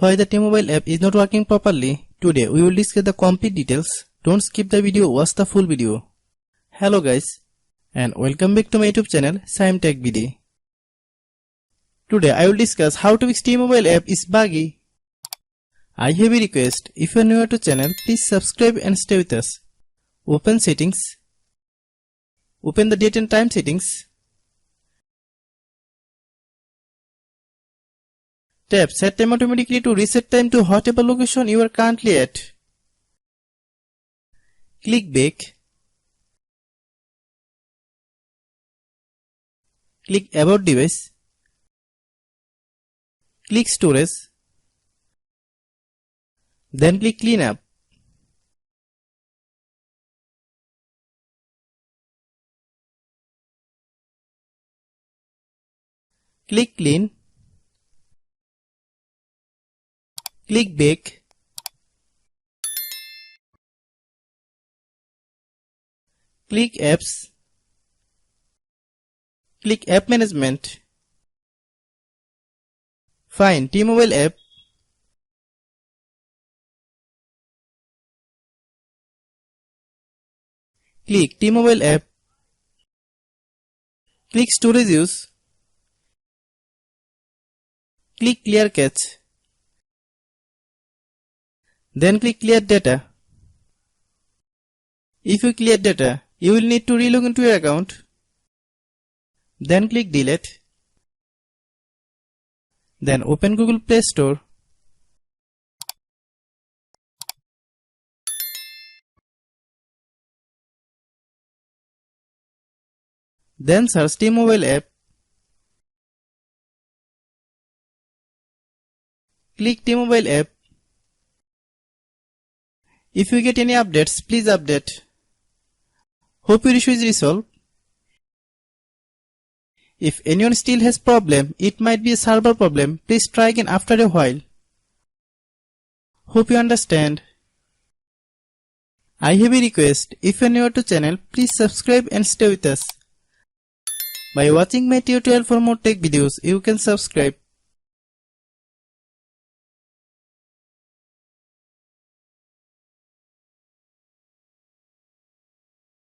Why the T-Mobile app is not working properly? Today we will discuss the complete details. Don't skip the video, watch the full video. Hello guys, and welcome back to my YouTube channel Shaem Tech Video. Today I will discuss how to fix T-Mobile app is buggy. I have a request. If you are new to channel, please subscribe and stay with us. Open settings. Open the date and time settings. Tap set time automatically to reset time to whatever location you are currently at. Click back. Click about device. Click storage. Then click clean up. Click clean. Click back. Click apps. Click app management. Find T-Mobile app. Click T-Mobile app. Click storage use. Click clear cache. Then click clear data. If you clear data, you will need to relog into your account. Then click delete. Then open Google Play Store. Then search T-Mobile app. Click T-Mobile app. If you get any updates, please update. Hope your issue is resolved. If anyone still has problem, it might be a server problem. Please try again after a while. Hope you understand. I have a request. If you are new to channel, please subscribe and stay with us. By watching my tutorial for more tech videos, you can subscribe.